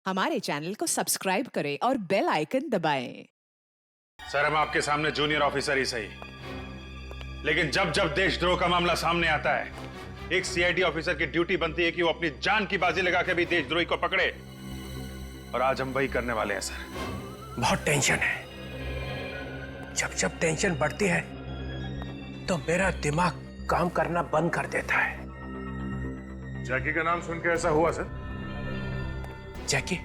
हमारे चैनल को सब्सक्राइब करें और बेल आइकन दबाएं। सर, हम आपके सामने जूनियर ऑफिसर ही सही, लेकिन जब जब देशद्रोह का मामला सामने आता है, एक सीआईडी ऑफिसर की ड्यूटी बनती है कि वो अपनी जान की बाजी लगा के भी देशद्रोही को पकड़े। और आज हम वही करने वाले हैं सर। बहुत टेंशन है। जब जब टेंशन बढ़ती है तो मेरा दिमाग काम करना बंद कर देता है। जैकी का नाम सुन के ऐसा हुआ सर? जैकी?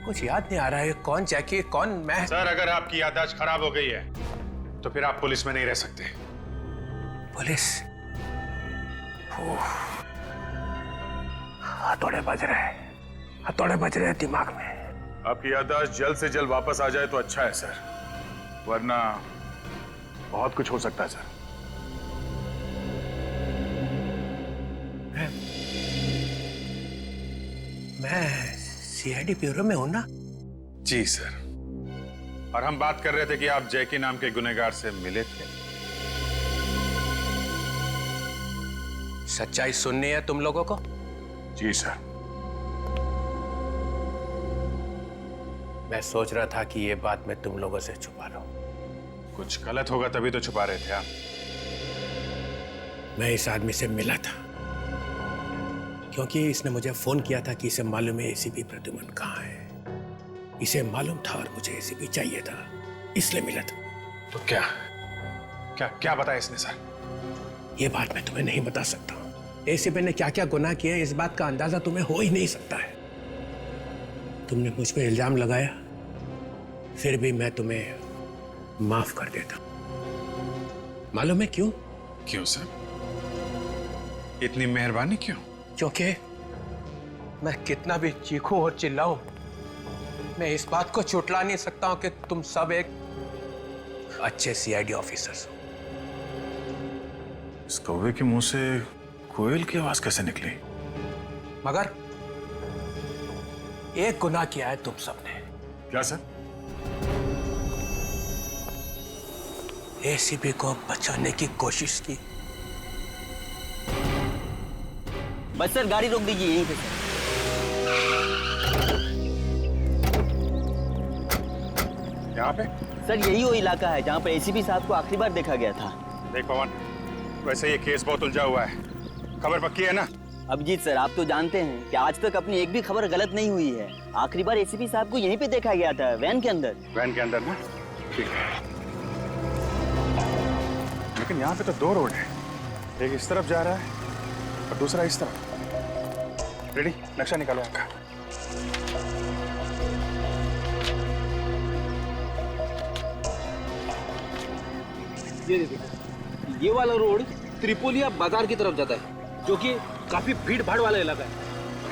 कुछ याद नहीं आ रहा है। कौन जैकी, कौन मैं? सर, अगर आपकी याददाश्त खराब हो गई है तो फिर आप पुलिस में नहीं रह सकते। पुलिस? हथौड़े बज रहे हैं, हथौड़े बज रहे हैं दिमाग में। आपकी याददाश्त जल्द से जल्द वापस आ जाए तो अच्छा है सर, वरना बहुत कुछ हो सकता है सर। मैं सीआईडी ब्यूरो में हूं ना? जी सर। और हम बात कर रहे थे कि आप जैकी नाम के गुनहगार से मिले थे। सच्चाई सुननी है तुम लोगों को? जी सर। मैं सोच रहा था कि ये बात मैं तुम लोगों से छुपा लूं। कुछ गलत होगा तभी तो छुपा रहे थे आप। मैं इस आदमी से मिला था क्योंकि इसने मुझे फोन किया था कि इसे मालूम है एसीपी प्रद्युमन कहाँ है। इसे मालूम था और मुझे एसीपी चाहिए था, इसलिए मिला था। तो क्या क्या क्या बताया इसने सर? ये बात मैं तुम्हें नहीं बता सकता। एसीपी ने क्या क्या गुनाह किए इस बात का अंदाजा तुम्हें हो ही नहीं सकता है। तुमने मुझ पे इल्जाम लगाया, फिर भी मैं तुम्हें माफ कर देता। मालूम है क्यों? क्यों सर? इतनी मेहरबानी क्यों? क्योंकि मैं कितना भी चीखूं और चिल्लाऊं, मैं इस बात को चुटला नहीं सकता हूं कि तुम सब एक अच्छे सीआईडी ऑफिसर्स हो। इस कौवे के मुंह से कोयल की आवाज कैसे निकली? मगर एक गुनाह किया है तुम सबने। क्या सर? एसीपी को बचाने की कोशिश की। बस सर, गाड़ी रोक दीजिए यहीं पे सर। यहाँ पे? सर यही वो इलाका है जहाँ पर एसीपी साहब को आखिरी बार देखा गया था। देख पवन, वैसे ये केस बहुत उलझा हुआ है, खबर पक्की है ना? अभिजीत सर, आप तो जानते हैं कि आज तक अपनी एक भी खबर गलत नहीं हुई है। आखिरी बार एसीपी साहब को यहीं पे देखा गया था, वैन के अंदर। वैन के अंदर ना? ठीक है, लेकिन यहाँ पे तो दो रोड है, एक इस तरफ जा रहा है और दूसरा इस तरफ। रेडी? नक्शा निकालो आपका। ये देखिए, ये वाला रोड त्रिपोलिया बाजार की तरफ जाता है, जो कि काफी भीड़ भाड़ वाला इलाका है।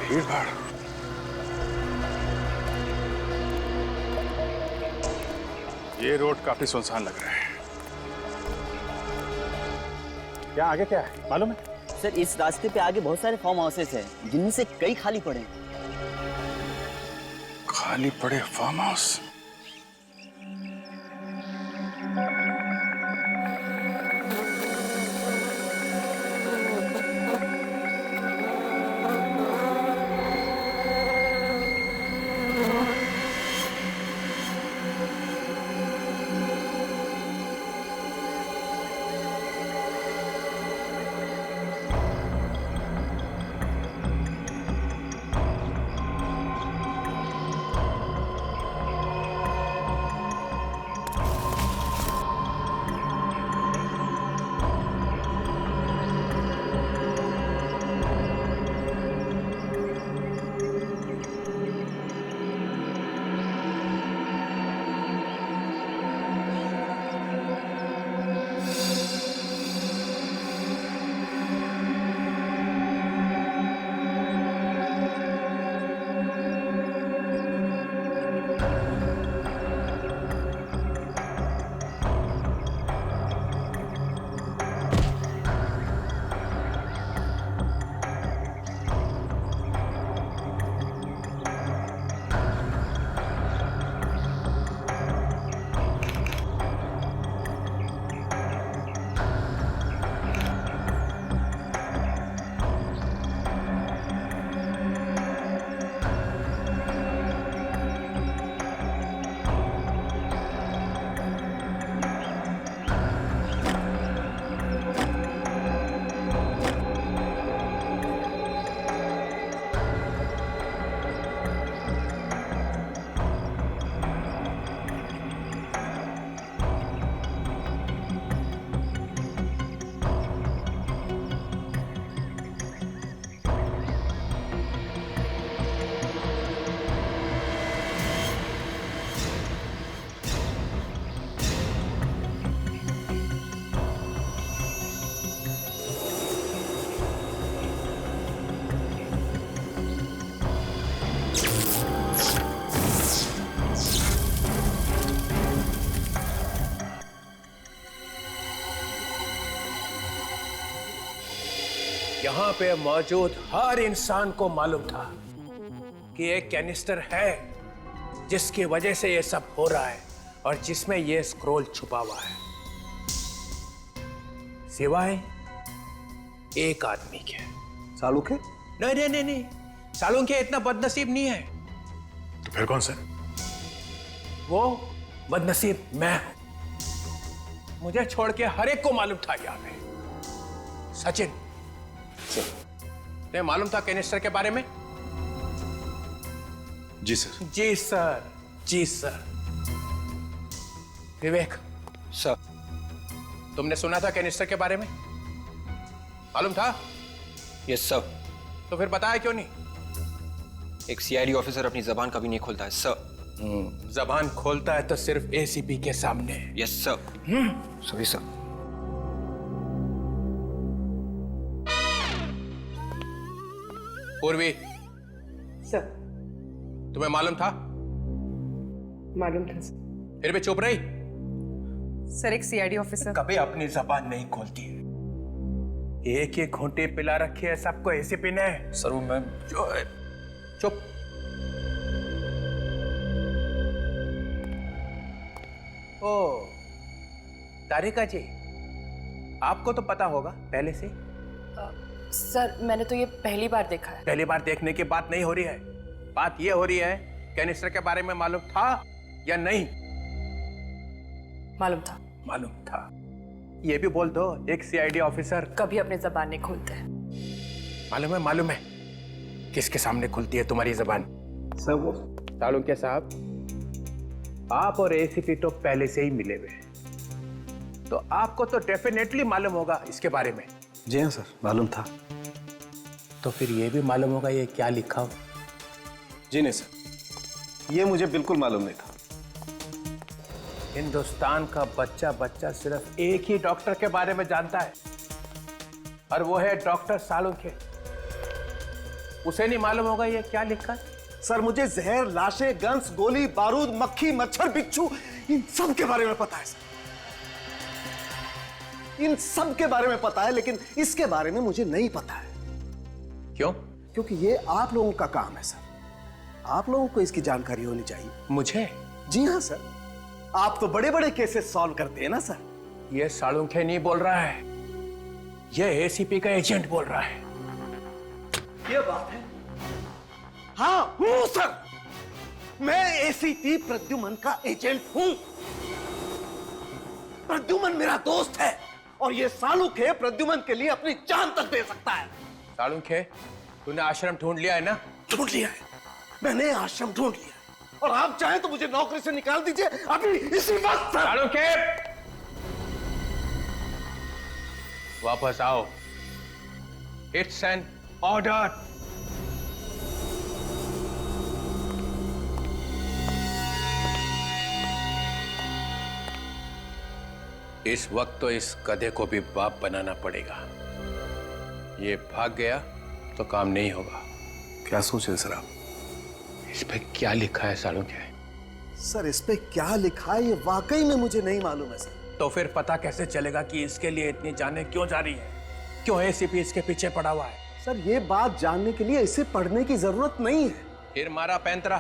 भीड़ भाड़? ये रोड काफी सुनसान लग रहा है। क्या आगे क्या है मालूम है? सर इस रास्ते पे आगे बहुत सारे फार्म हाउसेस हैं, जिनमें से कई खाली पड़े हैं। खाली पड़े फार्म हाउस? वहां पे मौजूद हर इंसान को मालूम था कि एक कैनिस्टर है जिसकी वजह से ये सब हो रहा है और जिसमें ये स्क्रोल छुपा हुआ है, सिवाय एक आदमी के। सालुके? नहीं नहीं नहीं नहीं, सालुके इतना बदनसीब नहीं है। तो फिर कौन सा? वो बदनसीब मैं हूं। मुझे छोड़ के हर एक को मालूम था यहाँ पे। सचिन, तुम्हें मालूम था कैनिस्टर के बारे में? जी सर। जी सर, जी सर। विवेक सर। तुमने सुना था कैनिस्टर के बारे में? मालूम था? Yes sir. तो फिर बताया क्यों नहीं? एक सीआईडी ऑफिसर अपनी जबान कभी नहीं खोलता है सर। जबान खोलता है तो सिर्फ एसीपी के सामने। Yes sir. Sorry sir. पूर्वी, सर। तुम्हें मालूम था? मालूम था सर। फिर भी चुप रही? सर, एक सीआईडी ऑफिसर कभी अपनी जबान नहीं खोलती है। एक ही घूंटी पिला रखी है सबको एसीपी ने। सर वो मैं चुप। ओ, तारिका जी, आपको तो पता होगा पहले से। सर, मैंने तो ये पहली बार देखा है। पहली बार देखने की बात नहीं हो रही है, बात ये हो रही है कैनिस्टर के बारे में मालूम था या नहीं? मालूम था। मालूम था। ये भी बोल दो, एक सीआईडी ऑफिसर कभी अपनी जबान नहीं खोलते। मालूम है, मालूम है किसके सामने खुलती है तुम्हारी जबान? सर वो तालुके साहब, आप और एसीपी तो पहले से ही मिले हुए हैं, तो आपको तो डेफिनेटली मालूम होगा इसके बारे में। जी हाँ सर, मालूम था। तो फिर ये भी मालूम होगा ये क्या लिखा हो? जी नहीं सर, ये मुझे बिल्कुल मालूम नहीं था। हिंदुस्तान का बच्चा बच्चा सिर्फ एक ही डॉक्टर के बारे में जानता है और वो है डॉक्टर सालुंखे। उसे नहीं मालूम होगा ये क्या लिखा है? सर, मुझे जहर, लाशें, गन्स, गोली, बारूद, मक्खी, मच्छर, बिच्छू, इन सब के बारे में पता है सर। इन सब के बारे में पता है, लेकिन इसके बारे में मुझे नहीं पता है। क्यों? क्योंकि ये आप लोगों का काम है सर। आप लोगों को इसकी जानकारी होनी चाहिए। मुझे? जी हाँ सर, आप तो बड़े बड़े केसेस सॉल्व करते हैं ना सर। ये सालुंखे नहीं बोल रहा है, ये एसीपी का एजेंट बोल रहा है। ये बात है। हाँ हूं सर, मैं एसीपी प्रद्युमन का एजेंट हूं। प्रद्युमन मेरा दोस्त है और ये सालुखे प्रद्युमन के लिए अपनी जान तक दे सकता है। सालुंखे, तूने आश्रम ढूंढ लिया है ना? ढूंढ लिया है, मैंने आश्रम ढूंढ लिया है। और आप चाहें तो मुझे नौकरी से निकाल दीजिए अभी इसी वक्त सर। सालुंखे, वापस आओ। It's an order. इस वक्त तो इस गधे को भी बाप बनाना पड़ेगा। ये भाग गया तो काम नहीं होगा। क्या सोच रहे सर आप? इस पे क्या लिखा है सालुंखे? सर, इस पे क्या लिखा है ये वाकई में मुझे नहीं मालूम है सर। तो फिर पता कैसे चलेगा कि इसके लिए इतनी जानें क्यों जा रही है? क्यों एसीपी इसके पीछे पड़ा हुआ है? सर, ये बात जानने के लिए इसे पढ़ने की जरूरत नहीं है। फिर मारा पैंतरा,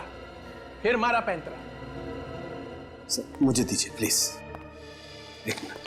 फिर मारा पैंतरा। सर, मुझे दीजिए प्लीज, एक मिनट।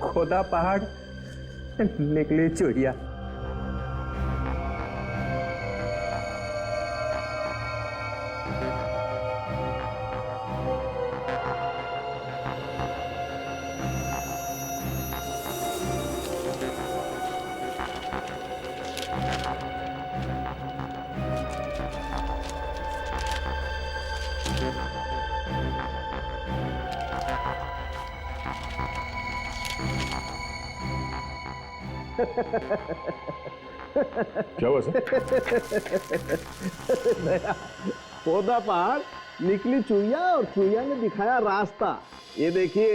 खोदा पहाड़ निकली चुड़िया। क्या हुआ सर? पौधा पहाड़, निकली चुईया और चुईया ने दिखाया रास्ता। ये देखिए।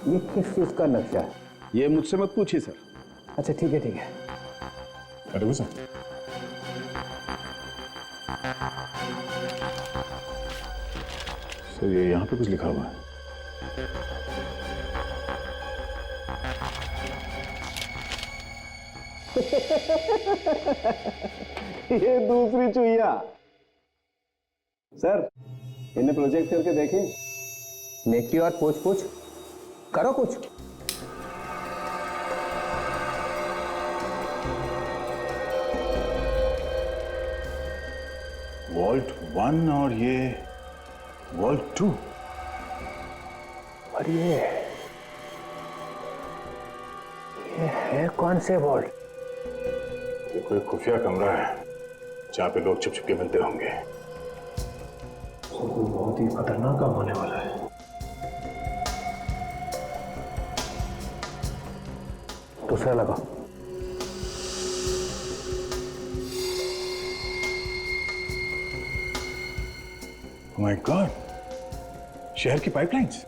ये किस चीज का नक्शा है? ये मुझसे मत पूछिए सर। अच्छा ठीक है ठीक है। अरे वो सर, ये यहाँ पे कुछ लिखा हुआ है। ये दूसरी चुईया। सर, इन्हें प्रोजेक्ट करके देखें। नेकी और पूछ पूछ करो कुछ। वॉल्ट 1 और ये वॉल्ट 2। और ये है कौन से वॉल्ट? ये कोई खुफिया कमरा है जहाँ पे लोग छुप छुप के मिलते होंगे। तो बहुत ही खतरनाक काम होने वाला है। दूसरा लगाओ। माय गॉड, शहर की पाइपलाइंस।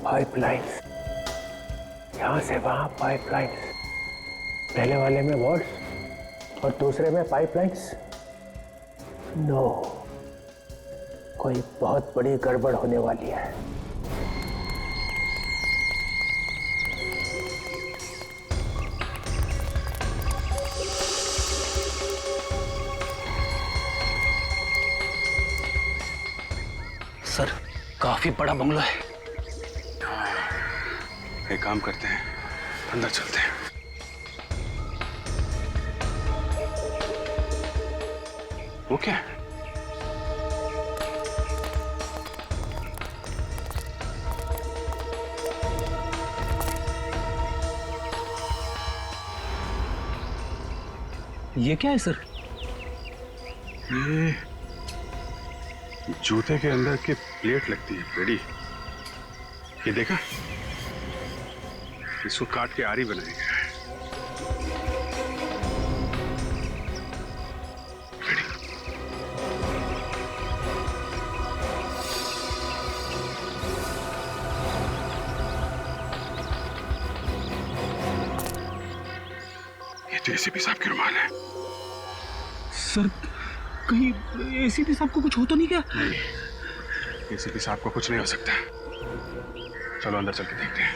पाइपलाइंस, यहां से वहां पाइपलाइंस। पहले वाले में वॉल्स और दूसरे में पाइपलाइंस। नो, कोई बहुत बड़ी गड़बड़ होने वाली है। सर, काफी बड़ा बंगला है। एक काम करते हैं, अंदर चलते हैं। वो क्या है? ये क्या है सर? ये जूते के अंदर की प्लेट लगती है, पेड़ी। ये देखा, इसको काट के आरी बनाया गया है। ये तो एसीपी साहब की रुमाल है। सर, कहीं एसीपी साहब को कुछ हो तो नहीं क्या? नहीं, एसीपी साहब को कुछ नहीं हो सकता। चलो अंदर चल के देखते हैं।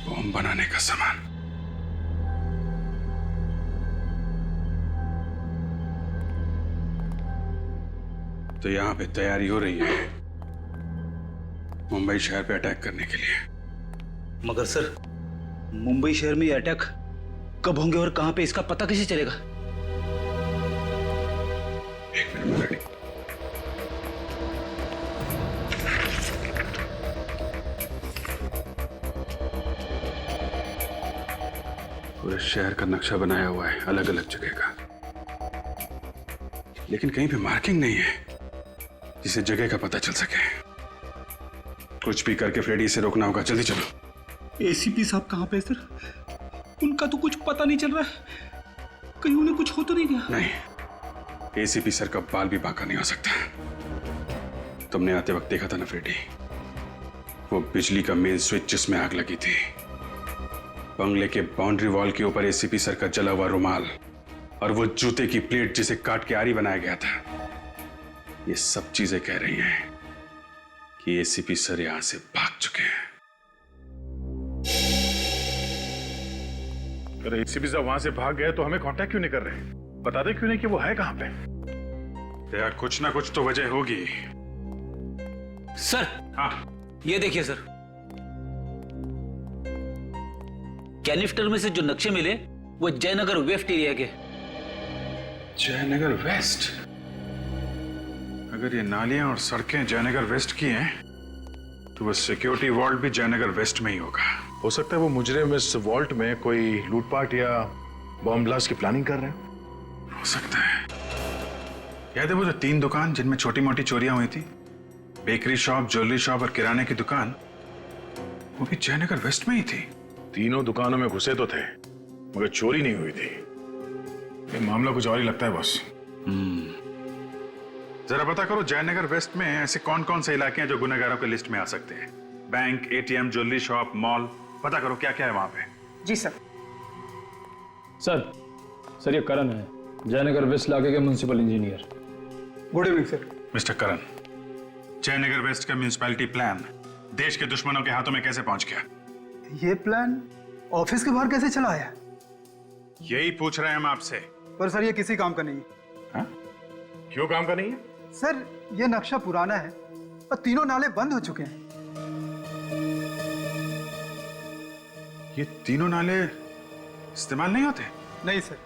बम बनाने का सामान। तो यहां पे तैयारी हो रही है मुंबई शहर पे अटैक करने के लिए। मगर सर, मुंबई शहर में ये अटैक कब होंगे और कहां पे, इसका पता कैसे चलेगा? एक मिनट में रेडी। पूरे शहर का नक्शा बनाया हुआ है, अलग अलग जगह का, लेकिन कहीं पे मार्किंग नहीं है जिसे जगह का पता चल सके। कुछ भी करके फ्रेडी से रोकना होगा। जल्दी चलो। एसीपी साहब कहां पे सर? उनका तो कुछ पता नहीं चल रहा है। कहीं उन्हें कुछ हो तो नहीं गया? नहीं, एसीपी सर का बाल भी बांका नहीं हो सकता। तुमने आते वक्त देखा था ना फ्रेडी, वो बिजली का मेन स्विच जिसमें आग लगी थी, बंगले के बाउंड्री वॉल के ऊपर एसीपी सर का जला हुआ रुमाल और वो जूते की प्लेट जिसे काट के आरी बनाया गया था, ये सब चीजें कह रही हैं कि एसीपी सर यहां से भाग चुके हैं। अरे एसीपी साहब वहां से भाग गए तो हमें कांटेक्ट क्यों नहीं कर रहे? बता दे क्यों नहीं कि वो है कहां पे? यार कुछ ना कुछ तो वजह होगी। सर हाँ ये देखिए सर, कैलिफ्टर में से जो नक्शे मिले वो जयनगर वेस्ट एरिया के। जयनगर वेस्ट? अगर ये नालियां और सड़कें जयनगर वेस्ट की हैं तो वो सिक्योरिटी वॉल्ट भी जयनगर वेस्ट में ही होगा। हो सकता है वो मुजरिम इस वॉल्ट में कोई लूटपाट या बॉम्ब ब्लास्ट की प्लानिंग कर रहे हैं। हो सकता है। याद है वो जो 3 दुकान जिनमें छोटी मोटी चोरियां हुई थी, बेकरी शॉप, ज्वेलरी शॉप और किराने की दुकान, वो भी जयनगर वेस्ट में ही थी। तीनों दुकानों में घुसे तो थे मगर चोरी नहीं हुई थी। ये मामला कुछ और ही लगता है बॉस। जरा पता करो जयनगर वेस्ट में ऐसे कौन कौन से इलाके हैं जो गुनहगारों की लिस्ट में आ सकते हैं। Bank, ATM, jewellery shop, mall, पता करो क्या क्या है वहां पे। जी सर। सर ये करण है, जयनगर वेस्ट इलाके के municipal engineer. Good evening sir. Mister Karan, Jayanagar west का म्युनिसिपैलिटी प्लान देश के दुश्मनों के हाथों में कैसे पहुंच गया? ये प्लान ऑफिस के बाहर कैसे चला आया? यही पूछ रहे हैं हम आपसे। पर सर ये किसी काम का नहीं है। हाँ? क्यों काम का नहीं है? सर ये नक्शा पुराना है और तीनों नाले बंद हो चुके हैं। ये तीनों नाले इस्तेमाल नहीं होते? नहीं सर,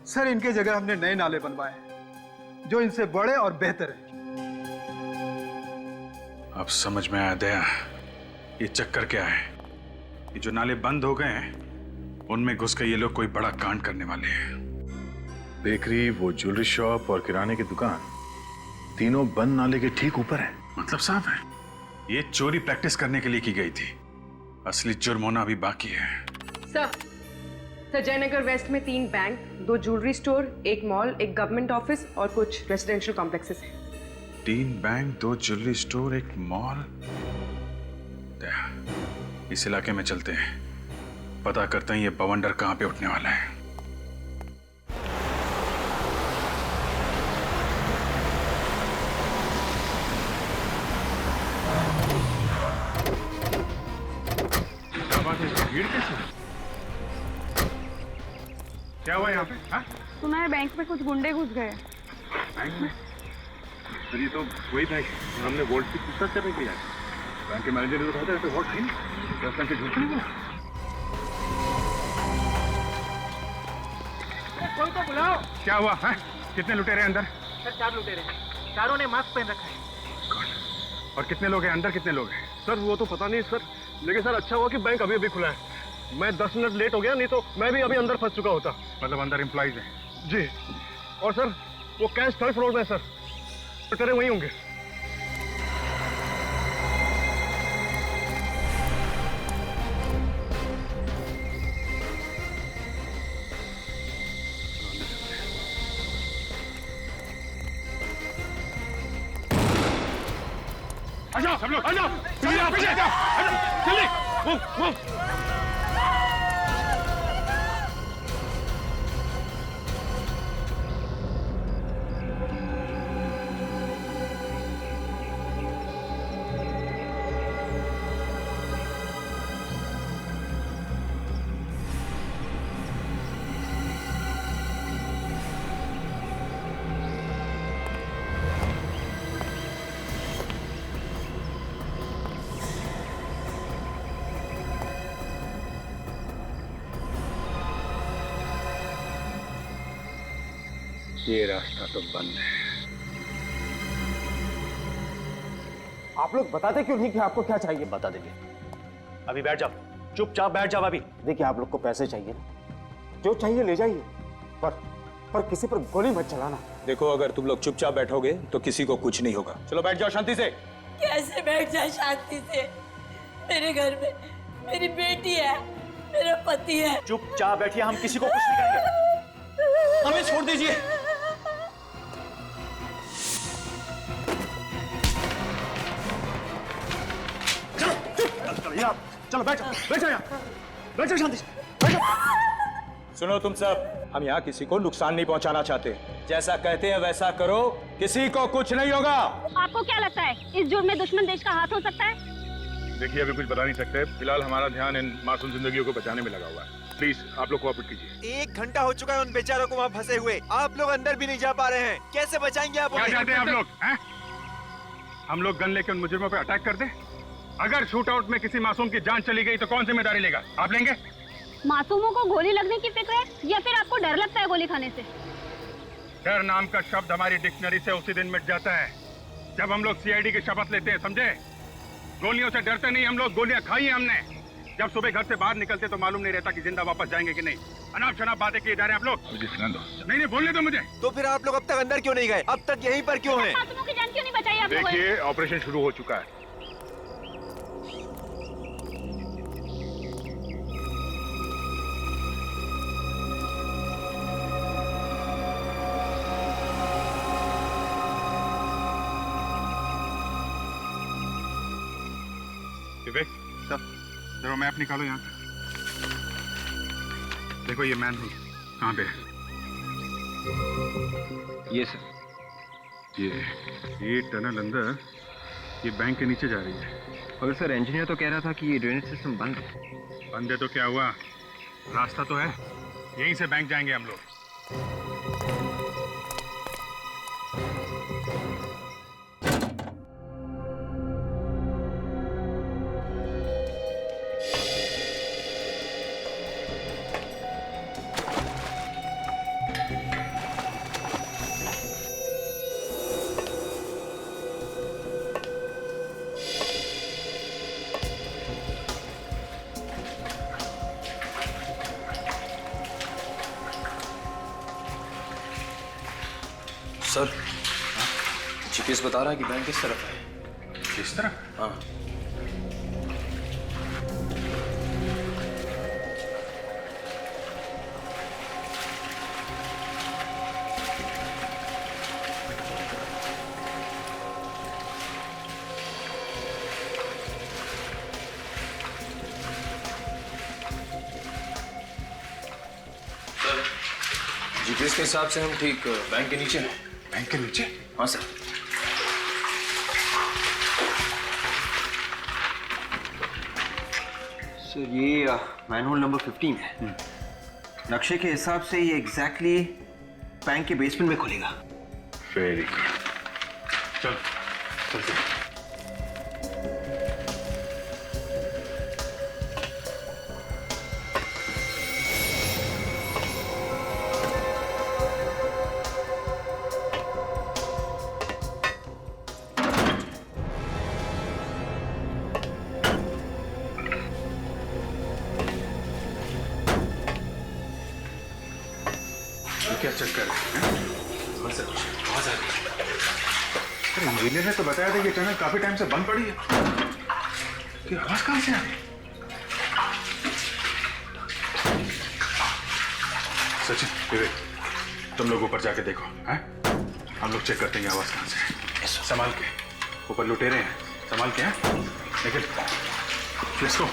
सर इनके जगह हमने नए नाले बनवाए हैं जो इनसे बड़े और बेहतर हैं। अब समझ में आया दया, ये चक्कर क्या है। ये जो नाले बंद हो गए हैं उनमें घुस के ये लोग कोई बड़ा कांड करने वाले हैं। बेकरी, वो ज्वेलरी शॉप और किराने की दुकान तीनों बंद नाले के ठीक ऊपर है। मतलब साफ है ये चोरी प्रैक्टिस करने के लिए की गई थी। असली जुर्म होना अभी बाकी है। सर जयनगर वेस्ट में 3 bank, 2 jewellery store, 1 mall, 1 government office और कुछ रेजिडेंशियल कॉम्प्लेक्सेस हैं। 3 बैंक, 2 ज्वेलरी स्टोर, 1 मॉल। इस इलाके में चलते हैं, पता करते हैं ये बवंडर कहां पे उठने वाला है। भीड़ कैसे? क्या हुआ यहाँ पे? हाँ? सुना है बैंक में कुछ गुंडे घुस गए। बैंक में? सर ये तो वही बैंक हमने वोल्ट की पूछताछ करने के लिए आए। बैंक के मैनेजर ने तो कहा था वोल्ट है नहीं, 10 लाख के झूठ नहीं बोला। कोई तो बुलाओ। क्या हुआ है? कितने लुटेरे अंदर? सर 4 लुटेरे हैं, चारों ने मास्क पहन रखा है। और कितने लोग हैं अंदर? कितने लोग हैं? सर वो तो पता नहीं सर, लेकिन सर अच्छा हुआ कि बैंक अभी अभी खुला है। मैं 10 मिनट लेट हो गया, नहीं तो मैं भी अभी अंदर फंस चुका होता। मतलब अंदर एम्प्लॉइज हैं? जी। और सर वो कैश 3rd फ्लोर में है सर, लुटेरे वहीं होंगे। आ जाओ सब लोग, आ जाओ, पीछे जाओ, जल्दी, मूव। ये रास्ता तो बंद है। आप लोग बताते क्यों नहीं कि आपको क्या चाहिए? बता देंगे। अभी बैठ जाओ, चुपचाप बैठ जाओ अभी। देखिए आप लोग को पैसे चाहिए ना, जो चाहिए ले जाइए, पर किसी पर गोली मत चलाना। देखो अगर तुम लोग चुपचाप बैठोगे तो किसी को कुछ नहीं होगा। चलो बैठ जाओ शांति से। कैसे बैठ जाए शांति से? मेरे घर में मेरी बेटी है, मेरा पति है। चुपचाप बैठिए, हम किसी को कुछ नहीं करेंगे। हमें छोड़ दीजिए। चलो बैठ जाओ यहाँ, बैठ जाओ शांति से, बैठ जाओ। सुनो तुम सब, हम यहाँ किसी को नुकसान नहीं पहुँचाना चाहते। जैसा कहते हैं वैसा करो, किसी को कुछ नहीं होगा। आपको क्या लगता है इस जुर्म में दुश्मन देश का हाथ हो सकता है? देखिए अभी कुछ बता नहीं सकते, फिलहाल हमारा ध्यान इन मासूम जिंदगियों को बचाने में लगा हुआ है। प्लीज आप लोग कोऑपरेट कीजिए। 1 घंटा हो चुका है उन बेचारों को वहाँ फंसे हुए, आप लोग अंदर भी नहीं जा पा रहे हैं, कैसे बचाएंगे आप? क्या चाहते हैं आप लोग हैं? हम लोग गन लेके उन मुजरिमों पे अटैक कर दें? अगर शूट आउट में किसी मासूम की जान चली गई तो कौन जिम्मेदारी लेगा? आप लेंगे? मासूमों को गोली लगने की फिक्र है या फिर आपको डर लगता है गोली खाने से? डर नाम का शब्द हमारी डिक्शनरी से उसी दिन मिट जाता है जब हम लोग सीआईडी की शपथ लेते हैं, समझे? गोलियों से डरते नहीं हम लोग, गोलियां खाई हैं हमने। जब सुबह घर से बाहर निकलते तो मालूम नहीं रहता कि जिंदा वापस जाएंगे कि नहीं। अनाप शनाप बातें किए जा रहे हैं आप लोग। मुझे सुना दो। नहीं बोलने दो मुझे। तो फिर आप लोग अब तक अंदर क्यों नहीं गए? अब तक यहीं पर क्यों हैं? मासूमों की जान क्यों नहीं बचाई आप लोगों ने? देखिए ऑपरेशन शुरू हो चुका है। विवेक जरा मैप निकालो यहाँ से। देखो ये मैन हुई कहाँ पे है? ये सर, ये टनल अंदर ये बैंक के नीचे जा रही है। मगर सर इंजीनियर तो कह रहा था कि ये ड्रेनेज सिस्टम बंद है। बंद है तो क्या हुआ, रास्ता तो है, यहीं से बैंक जाएंगे हम लोग। सर जीपीएस बता रहा है कि बैंक किस तरफ है। किस तरफ? हाँ। जीपीएस के हिसाब से हम ठीक बैंक के नीचे हैं। बैंक के नीचे? हाँ सर। सर ये मैनुअल नंबर 15 है। नक्शे के हिसाब से ये एग्जैक्टली बैंक के बेसमेंट में खुलेगा। वेरी गुड, चल चलते हैं। क्या चक्कर है? बस आवाज आ रही है। इंजीनियर ने तो बताया था कि टनल काफी टाइम से बंद पड़ी है। कि आवाज कहां से आ रही? सचिन, विवेक, तुम लोग ऊपर जाके देखो, हैं? हम लोग चेक करते हैं आवाज कहां से है। संभाल के, ऊपर लुटेरे हैं, संभाल के, हैं? लेकिन लेट्स गो।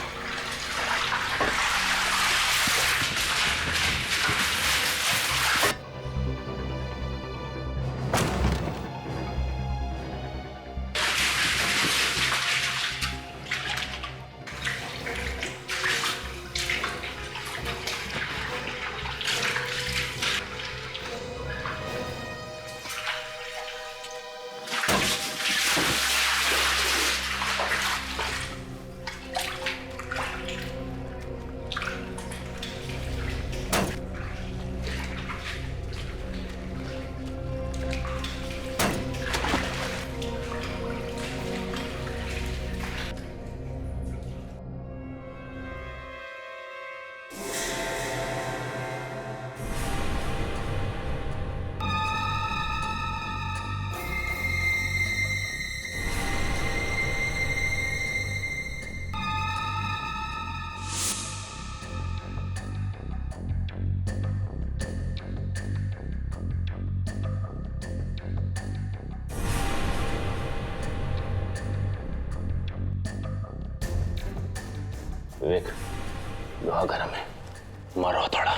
विवेक, लोहा गरम है, मारो थोड़ा।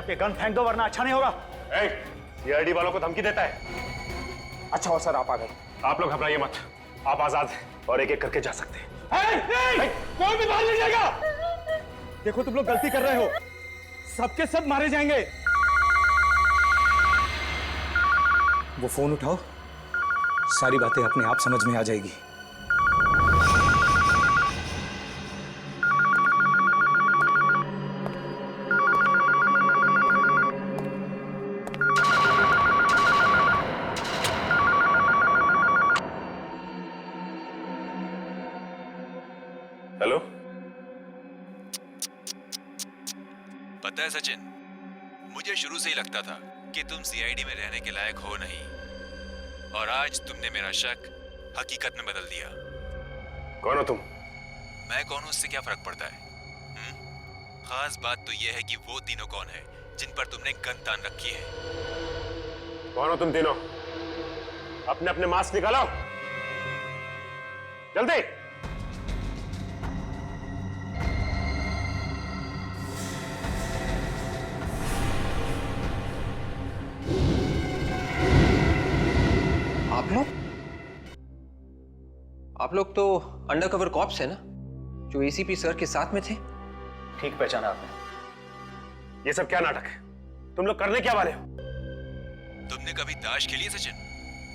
ये गन फेंक दो वरना अच्छा नहीं होगा। सीआईडी वालों को धमकी देता है। अच्छा हुआ सर आप आ गए। आप लोग घबराइए मत, आप आजाद हैं और एक एक करके जा सकते हैं। कोई भी बाहर नहीं जाएगा। देखो तुम लोग गलती कर रहे हो, सबके सब मारे जाएंगे। वो फोन उठाओ, सारी बातें अपने आप समझ में आ जाएगी। हेलो, पता है सचिन, मुझे शुरू से ही लगता था कि तुम सीआईडी में रहने के लायक हो नहीं, और आज तुमने मेरा शक हकीकत में बदल दिया। कौन हो तुम? मैं कौन हूं उससे क्या फर्क पड़ता है? खास बात तो यह है कि वो तीनों कौन है जिन पर तुमने गन तान रखी है। कौन हो तुम तीनों? अपने अपने मास्क निकालो जल्दी। आप लोग तो अंडरकवर कॉप्स है ना, जो एसीपी सर के साथ में थे? ठीक पहचाना आपने। ये सब क्या नाटक है? तुम लोग करने क्या वाले हो? तुमने कभी ताश खेली है सचिन?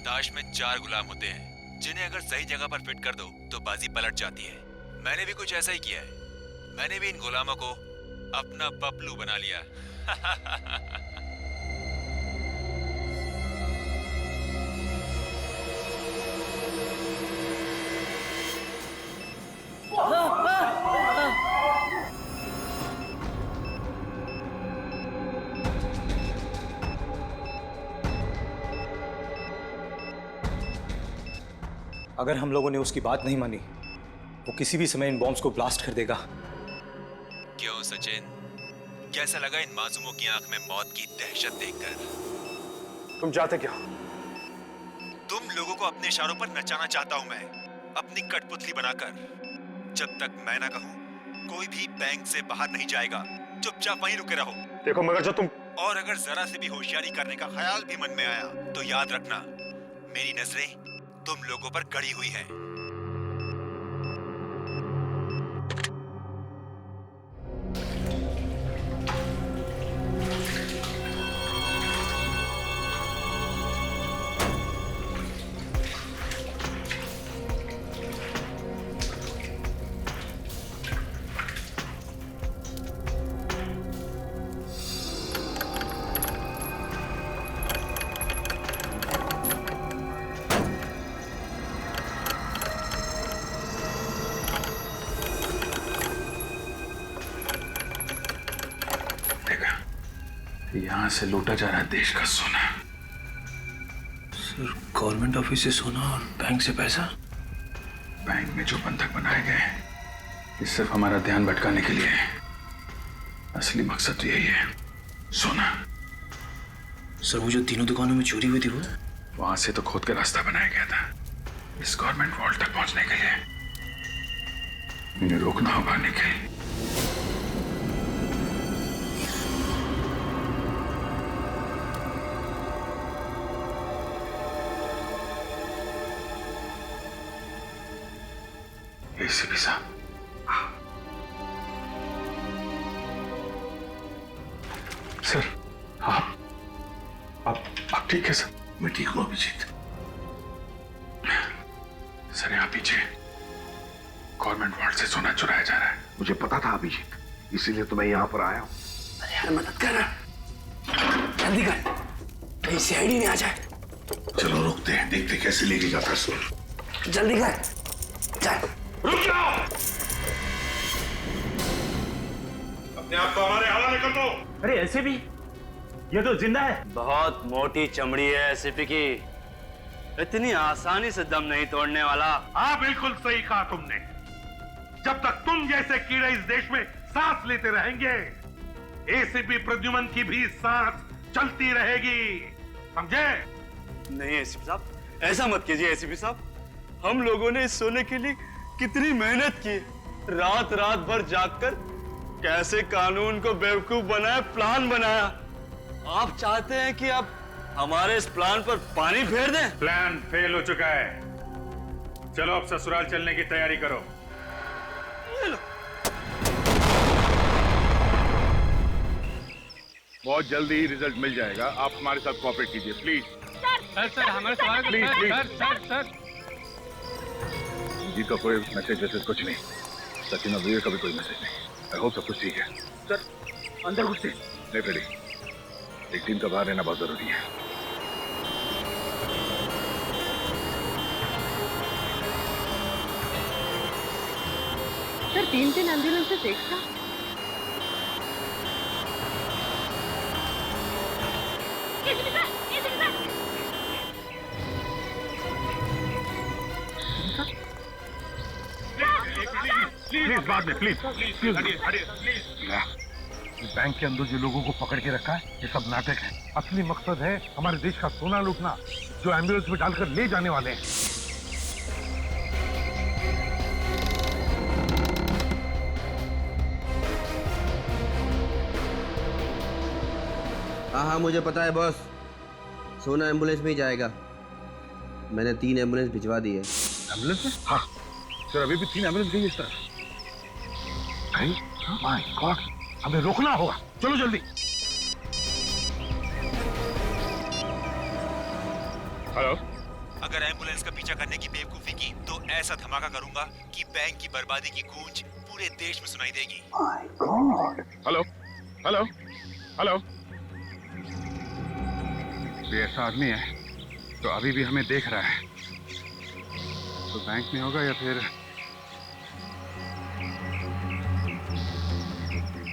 ताश में 4 गुलाम होते हैं जिन्हें अगर सही जगह पर फिट कर दो तो बाजी पलट जाती है। मैंने भी कुछ ऐसा ही किया है। मैंने भी इन गुलामों को अपना पपलू बना लिया। अगर हम लोगों ने उसकी बात नहीं मानी, वो किसी भी समय इन बॉम्ब्स को ब्लास्ट कर देगा। क्यों सचिन, कैसा लगा इन मासूमों की आंख में मौत की दहशत देखकर? तुम चाहते क्या? तुम लोगों को अपने इशारों पर नचाना चाहता हूं मैं, अपनी कठपुतली बनाकर। जब तक मैं ना कहूं, कोई भी बैंक से बाहर नहीं जाएगा। चुपचाप वहीं रुके रहो। देखो मगर जो तुम, और अगर जरा से भी होशियारी करने का ख्याल भी मन में आया तो याद रखना, मेरी नजरें तुम लोगों पर गड़ी हुई हैं। यहां से लूटा जा रहा है देश का सोना। सर, गवर्नमेंट ऑफिस से सोना और बैंक से पैसा? बैंक में जो बंधक बनाए गए ये सिर्फ हमारा ध्यान भटकाने के लिए है। असली मकसद तो यही है, सोना। सर, वो जो तीनों दुकानों में चोरी हुई थी, वो वहां से तो खोद के रास्ता बनाया गया था इस गवर्नमेंट वॉल्ट तक पहुंचने के लिए। इन्हें रोकना होगा निखिल। एसीपी साहब, सर, आप ठीक है सर? मैं ठीक हूँ अभिजीत। सर, यहाँ पीछे गवर्नमेंट वॉल्ट से सोना चुराया जा रहा है। मुझे पता था अभिजीत, इसीलिए तो मैं यहाँ पर आया हूँ। अरे यार, मदद कर रहा, जल्दी कर, कहीं सीआईडी नहीं आ जाए। चलो रुकते हैं, देखते कैसे लेके जाता है सोना। जल्दी कर, चल। रुक जाओ, अपने आप को हमारे हवाले कर दो। अरे ऐसे भी ये तो जिंदा है। बहुत मोटी चमड़ी है एसीपी की, इतनी आसानी से दम नहीं तोड़ने वाला। हाँ, बिल्कुल सही कहा तुमने। जब तक तुम जैसे कीड़े इस देश में सांस लेते रहेंगे, एसीपी प्रद्युमन की भी सांस चलती रहेगी, समझे? नहीं एसीपी साहब, ऐसा मत कीजिए एसीपी साहब। हम लोगों ने इस सोने के लिए कितनी मेहनत की, रात रात भर जागकर कैसे कानून को बेवकूफ बनाया, प्लान बनाया। आप चाहते हैं कि अब हमारे इस प्लान पर पानी फेर दें? प्लान फेल हो चुका है। चलो अब ससुराल चलने की तैयारी करो। बहुत जल्दी ही रिजल्ट मिल जाएगा। आप हमारे साथ कोऑपरेट कीजिए प्लीज। सर हमारे सवाल प्लीज प्लीज। सर जी का कोई मैसेज कुछ नहीं। सचिन और वीर का भी कोई मैसेज नहीं। आई होप सब कुछ ठीक है। सर अंदर घुसते। नहीं फ्रेडी, एक टीम का बाहर रहना बहुत जरूरी है। सर 3 एम्बुलेंसेस एक साथ। प्लीज बाद में प्लीज प्लीज बैंक के अंदर जो लोगों को पकड़ के रखा है ये सब नाटक है। असली मकसद है हमारे देश का सोना लूटना, जो एम्बुलेंस में डालकर ले जाने वाले हैं। हाँ मुझे पता है बॉस, सोना एम्बुलेंस में ही जाएगा। मैंने 3 एम्बुलेंस भिजवा दी है। एम्बुलेंस में? हाँ सर, अभी भी 3 एम्बुलेंस गई इस तरफ। माय गॉड, हमें रोकना होगा। चलो जल्दी। हेलो। अगर एम्बुलेंस का पीछा करने की बेवकूफी की तो ऐसा धमाका करूंगा कि बैंक की बर्बादी की गूंज पूरे देश में सुनाई देगी। My God. Hello hello hello. ये ऐसा आदमी है तो अभी भी हमें देख रहा है, तो बैंक में होगा या फिर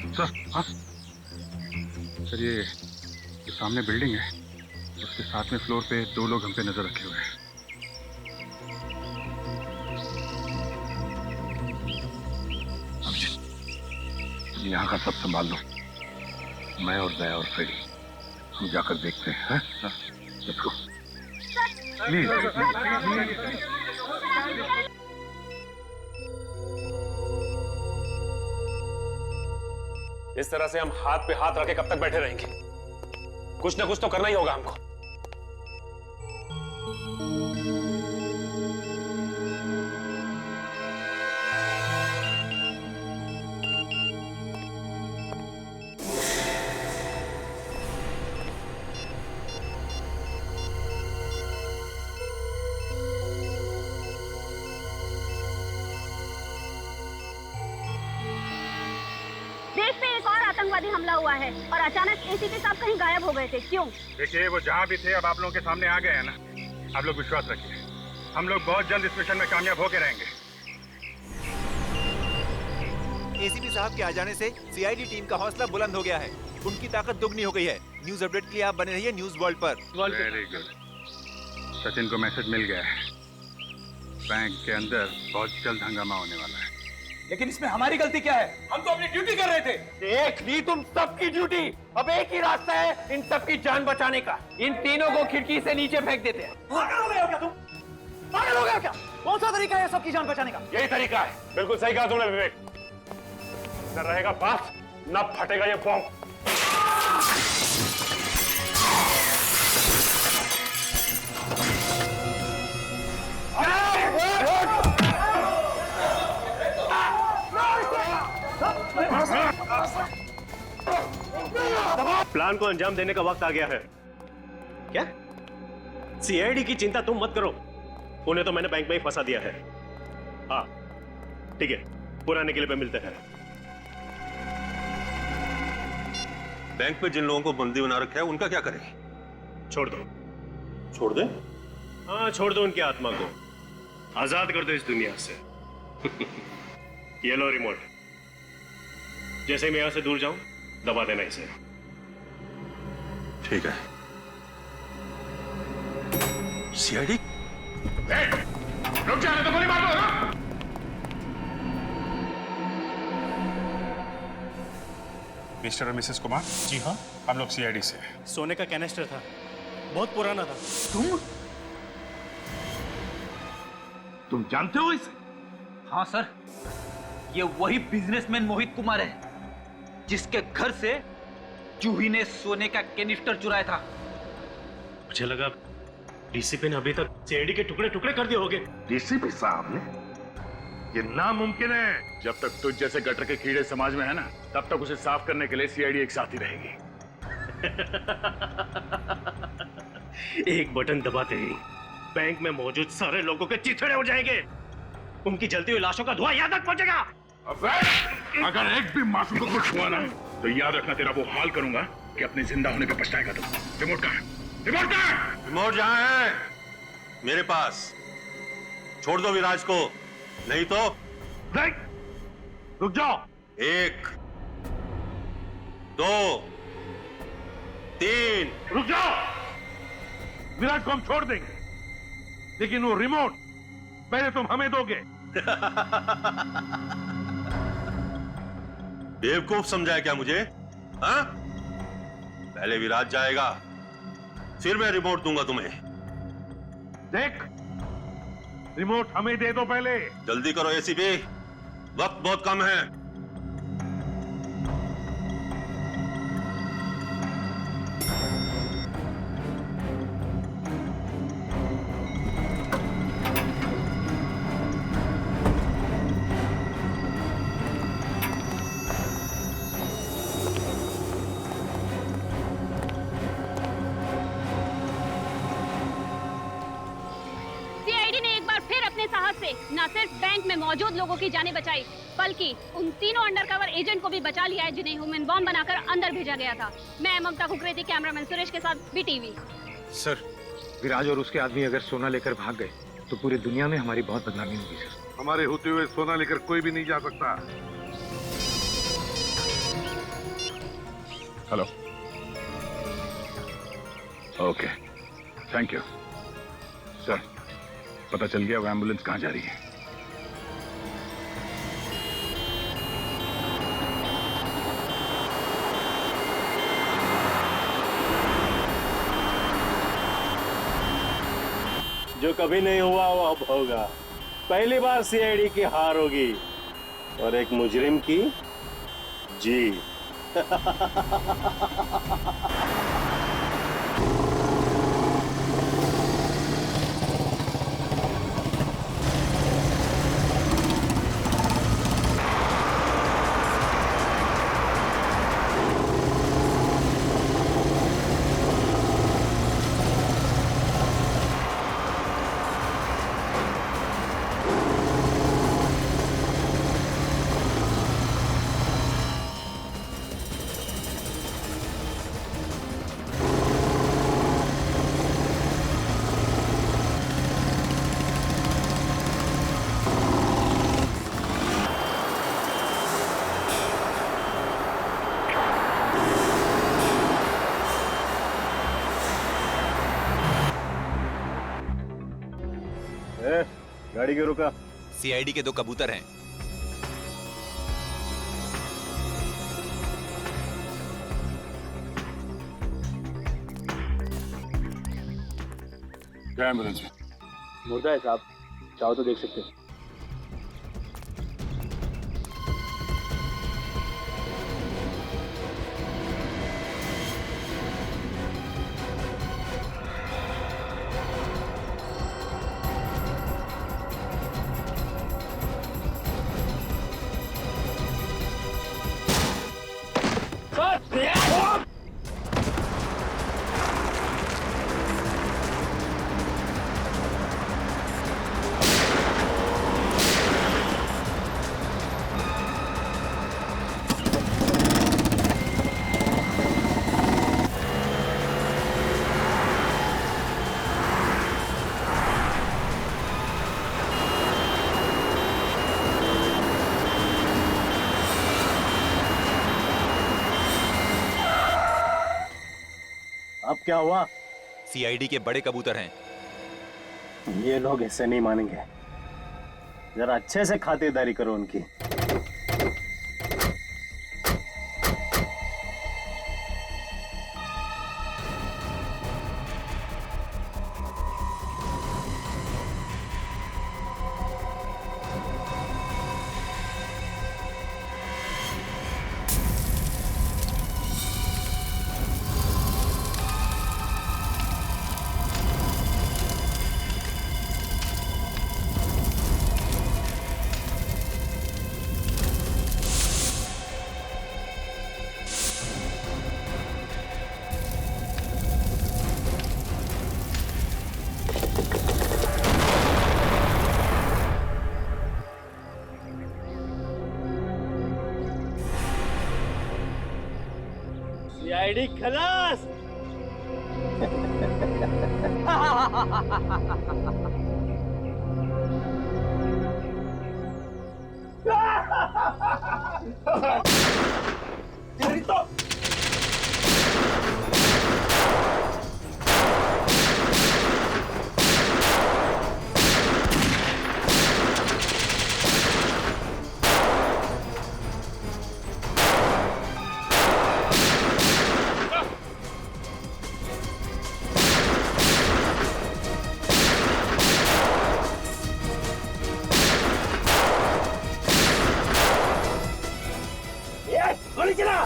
सर। हाँ सर, ये सामने बिल्डिंग है, उसके साथ में फ्लोर पे 2 लोग हम पे नजर रखे हुए हैं। यहाँ का सब संभाल लो, मैं और दया और फ्रेडी हम जाकर देखते हैं। Let's go please. इस तरह से हम हाथ पे हाथ रखे कब तक बैठे रहेंगे? कुछ ना कुछ तो करना ही होगा हमको। आतंकवादी हमला हुआ है और अचानक एसीपी साहब कहीं गायब हो गए थे। क्यों? देखिए, वो जहाँ भी थे अब आप लोगों के सामने आ गए हैं ना। आप लोग विश्वास रखिए, हम लोग बहुत जल्द इस मिशन में कामयाब होके रहेंगे। एसीपी साहब के आ जाने से सीआईडी टीम का हौसला बुलंद हो गया है। उनकी ताकत दुगनी हो गई है। न्यूज अपडेट के लिए आप बने रहिए न्यूज वर्ल्ड पर। Very good. सचिन को मैसेज मिल गया है, बैंक के अंदर बहुत जल्द हंगामा होने वाला है। लेकिन इसमें हमारी गलती क्या है? हम तो अपनी ड्यूटी कर रहे थे। देख ली तुम सबकी ड्यूटी। अब एक ही रास्ता है इन सबकी जान बचाने का। इन तीनों को खिड़की से नीचे फेंक देते हैं। पागल हो गए हो क्या तुम? पागल हो गए हो क्या? कौन सा तरीका है सबकी जान बचाने का? यही तरीका है। बिल्कुल सही कहा तुमने विवेक। न रहेगा बात, न फटेगा ये बॉम्ब। प्लान को अंजाम देने का वक्त आ गया है। क्या? सीआईडी की चिंता तुम मत करो, उन्हें तो मैंने बैंक में ही फंसा दिया है। हाँ ठीक है, पुराने किले पे मिलते हैं। बैंक पे जिन लोगों को बंदी बना रखा है उनका क्या करें? छोड़ दो। छोड़ दे? हाँ छोड़ दो, उनकी आत्मा को आजाद कर दो इस दुनिया से। ये लो रिमोट, जैसे ही मैं यहां से दूर जाऊं दबा देना इसे। ठीक है। सीआईडी? रुक जाने तो गोली मार दो ना। मिस्टर और मिसेस कुमार। जी हाँ, हम लोग सीआईडी से। सोने का कैनिस्टर था, बहुत पुराना था। तुम जानते हो इसे? हाँ सर, ये वही बिजनेसमैन मोहित कुमार है जिसके घर से जूही ने सोने का कैनिस्टर चुराया था। मुझे लगा डीसीपी ने अभी तक सीआईडी के टुकड़े टुकड़े कर दिए होंगे। डीसीपी साहब ने? ये नामुमकिन है। जब तक तुझ जैसे गटर के कीड़े समाज में है ना, तब तक उसे साफ करने के लिए सीआईडी एक साथ ही रहेगी। एक बटन दबाते ही बैंक में मौजूद सारे लोगों के चिथड़े हो जाएंगे। उनकी जलती हुई लाशों का धुआं यहाँ तक पहुंचेगा। अगर एक भी मासूम को कुछ हुआ ना, तो याद रखना तेरा वो हाल करूंगा कि अपने जिंदा होने पे पछताएगा तुम। रिमोट कहाँ है? रिमोट कहाँ है? रिमोट जहाँ है मेरे पास। छोड़ दो विराज को, नहीं तो नहीं। रुक जाओ। 1 2 3 रुक जाओ। विराट को हम छोड़ देंगे, लेकिन वो रिमोट पहले तुम हमें दोगे। बेवकूफ समझा है क्या मुझे? हाँ? पहले विराज जाएगा, फिर मैं रिमोट दूंगा तुम्हें। देख, रिमोट हमें दे दो पहले। जल्दी करो एसीपी, वक्त बहुत कम है। न सिर्फ बैंक में मौजूद लोगों की जानें बचाई, बल्कि उन तीनों अंडरकवर एजेंट को भी बचा लिया है जिन्हें ह्यूमन बॉम्ब बनाकर अंदर भेजा गया था। मैं ममता कुकरेती, कैमरामैन सुरेश के साथ बीटीवी। सर, विराज और उसके आदमी अगर सोना लेकर भाग गए तो पूरी दुनिया में हमारी बहुत बदनामी होगी सर। हमारे होते हुए सोना लेकर कोई भी नहीं जा सकता। Hello. Okay, thank you sir. पता चल गया वो एम्बुलेंस कहां जा रही है। जो कभी नहीं हुआ वो अब होगा। पहली बार सीआईडी की हार होगी और एक मुजरिम की जीत। गाड़ी क्यों रुका? सीआईडी के 2 कबूतर हैं। क्या एम्बुलेंस में? मुर्दा है साहब, चाहो तो देख सकते हैं। अब क्या हुआ? सीआईडी के बड़े कबूतर हैं। ये लोग ऐसे नहीं मानेंगे। जरा अच्छे से खातिरदारी करो उनकी। सीआईडी खलास। तेरी तो गोली चला।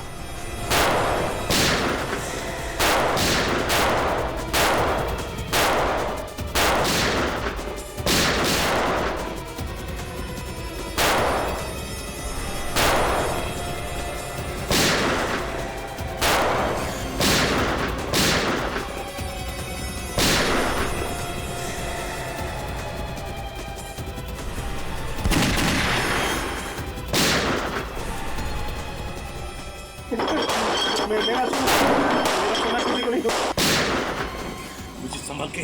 मुझे संभाल के।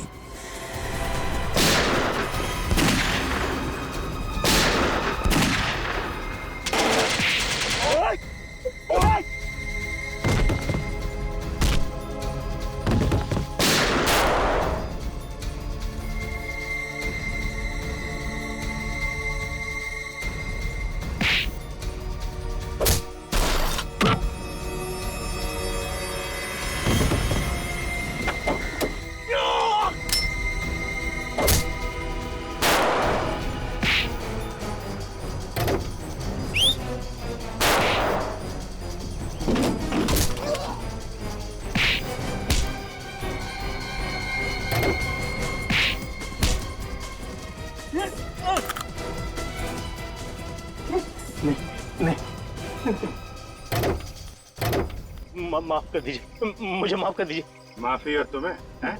माफ कर दीजिए, मुझे माफ कर दीजिए। माफी और तुम्हें है?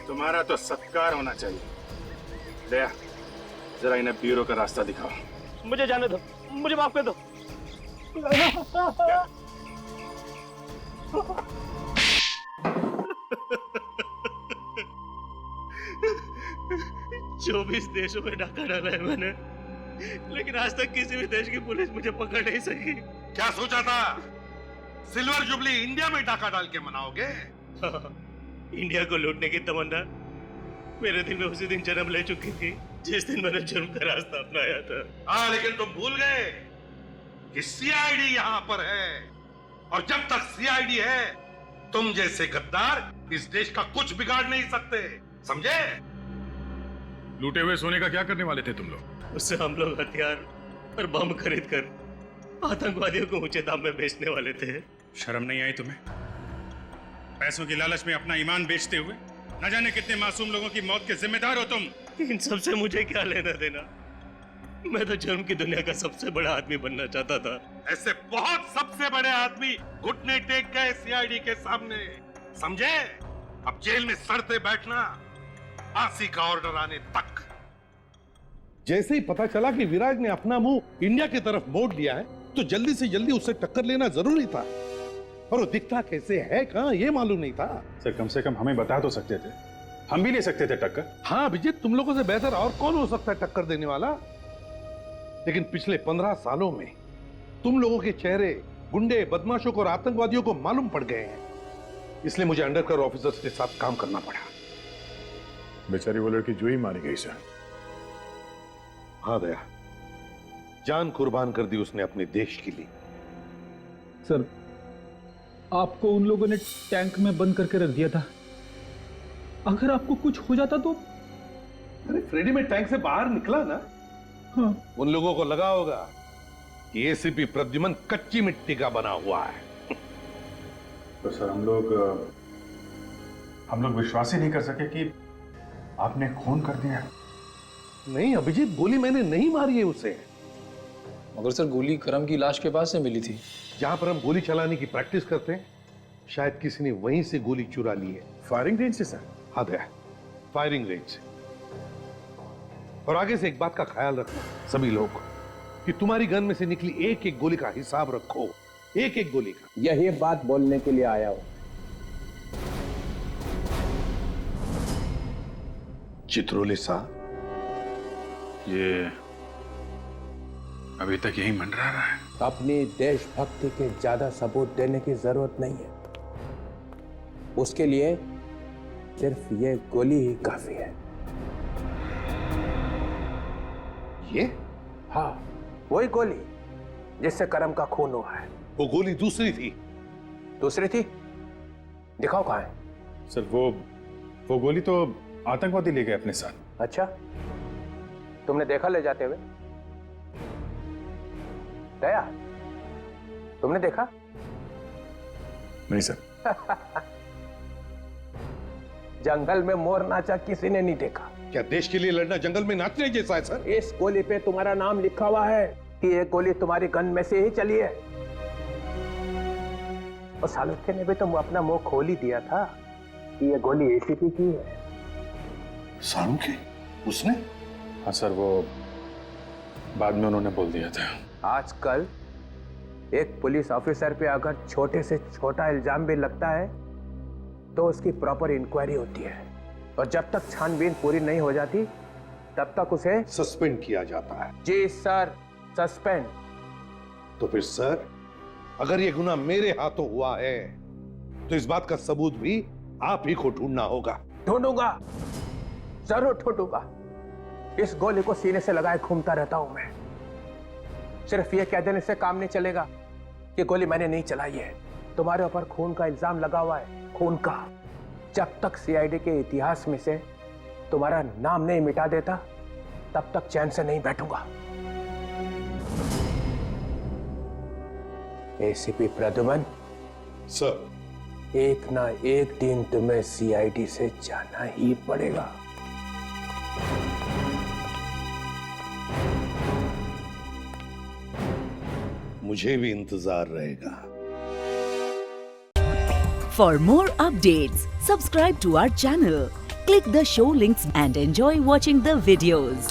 तुम्हारा तो सत्कार होना चाहिए। दया, जरा इन्हें ब्यूरो का रास्ता दिखाओ। मुझे जाने दो, मुझे माफ कर दो। 24 देशों में डाका डाला है मैंने, लेकिन आज तक किसी भी देश की पुलिस मुझे पकड़ नहीं सकी। क्या सोचा था सिल्वर जुबली इंडिया में डाका डाल के मनाओगे? इंडिया को लूटने की तमन्ना मेरे दिल में उसी दिन जन्म ले चुकी थी जिस दिन मैंने जुर्म का रास्ता अपनाया था। हाँ, लेकिन तुम भूल गए कि सीआईडी यहाँ पर है, और जब तक सीआईडी है तुम जैसे गद्दार इस देश का कुछ बिगाड़ नहीं सकते, समझे? लूटे हुए सोने का क्या करने वाले थे तुम लोग? उससे हम लोग हथियार और बम खरीद कर आतंकवादियों को ऊंचे दाम में बेचने वाले थे। शर्म नहीं आई तुम्हें? पैसों की लालच में अपना ईमान बेचते हुए न जाने कितने मासूम लोगों की मौत के जिम्मेदार हो तुम। इन सब से मुझे क्या लेना देना? मैं तो जुर्म की दुनिया का सबसे बड़ा आदमी बनना चाहता था। ऐसे बहुत सबसे बड़े आदमी घुटने टेक गए सीआईडी के सामने, समझे? अब जेल में सड़ते बैठना, फांसी का ऑर्डर आने तक। जैसे ही पता चला कि विराज ने अपना मुंह इंडिया की तरफ मोड़ लिया है, तो जल्दी से जल्दी उससे टक्कर लेना जरूरी था। और वो दिखता कैसे है कहां, ये मालूम नहीं था। सर, कम से कम हमें बता तो सकते थे, हम भी ले सकते थे टक्कर। हाँ अभिजीत, तुम लोगों से बेहतर और कौन हो सकता है टक्कर देने वाला? लेकिन पिछले 15 सालों में तुम लोगों के चेहरे गुंडे, बदमाशों को और आतंकवादियों को मालूम पड़ गए हैं, इसलिए मुझे अंडरकवर ऑफिसर्स के साथ काम करना पड़ा। बेचारी वो लड़की जो ही मारी गई सर। हाँ दया, जान कुर्बान कर दी उसने अपने देश के लिए। सर, आपको उन लोगों ने टैंक में बंद करके रख दिया था। अगर आपको कुछ हो जाता तो? अरे फ्रेडी में टैंक से बाहर निकला ना। हाँ। उन लोगों को लगा होगा कि एसीपी प्रद्युमन कच्ची मिट्टी का बना हुआ है। तो सर, हम लोग विश्वास ही नहीं कर सके कि आपने खून कर दिया। नहीं अभिजीत, गोली मैंने नहीं मारी है उसे। मगर सर, गोली करम की लाश के पास से मिली थी। जहां पर हम गोली चलाने की प्रैक्टिस करते हैं, शायद किसी ने वहीं से गोली चुरा ली है। फायरिंग रेंज से सर? हाँ दया, फायरिंग रेंज। और आगे से एक बात का ख्याल रखना सभी लोग, कि तुम्हारी गन में से निकली एक एक गोली का हिसाब रखो। एक एक गोली का? यही बात बोलने के लिए आया हूं। चित्रोले साहब, ये अभी तक यही मंडरा रहा है। अपनी देशभक्ति के ज्यादा सबूत देने की जरूरत नहीं है। उसके लिए सिर्फ ये गोली ही काफी है। ये? हाँ, वही गोली जिससे करम का खून हुआ है। वो गोली दूसरी थी? दूसरी थी? दिखाओ कहाँ है? सर वो गोली तो आतंकवादी ले गए अपने साथ। अच्छा, तुमने देखा ले जाते हुए? दया, तुमने देखा? नहीं सर। जंगल में मोर नाचा किसी ने नहीं देखा। क्या देश के लिए लड़ना जंगल में नाचने जैसा है सर? इस गोली पे तुम्हारा नाम लिखा हुआ है कि ये गोली तुम्हारी गन में से ही चली है। और सालुक्य ने भी तो अपना मुंह खोल ही दिया था कि ये गोली एसीपी की है। सालुक्य? उसने? हाँ सर, वो बाद में उन्होंने बोल दिया था। आजकल एक पुलिस ऑफिसर पे अगर छोटे से छोटा इल्जाम भी लगता है तो उसकी प्रॉपर इंक्वायरी होती है, और जब तक छानबीन पूरी नहीं हो जाती तब तक उसे सस्पेंड किया जाता है। जी सर, सस्पेंड। तो फिर सर, अगर ये गुनाह मेरे हाथों हुआ है तो इस बात का सबूत भी आप ही को ढूंढना होगा। ढूंढूंगा, जरूर ढूंढूंगा। इस गोली को सीने से लगाए घूमता रहता हूं मैं। सिर्फ ये कह देने से काम नहीं चलेगा कि गोली मैंने नहीं चलाई है। तुम्हारे ऊपर खून का इल्जाम लगा हुआ है, खून का। जब तक सीआईडी के इतिहास में से तुम्हारा नाम नहीं मिटा देता तब तक चैन से नहीं बैठूंगा। एसीपी प्रद्युमन सर, एक ना एक दिन तुम्हें सीआईडी से जाना ही पड़ेगा। मुझे भी इंतजार रहेगा। For more updates, subscribe to our channel, click the show links and enjoy watching the videos.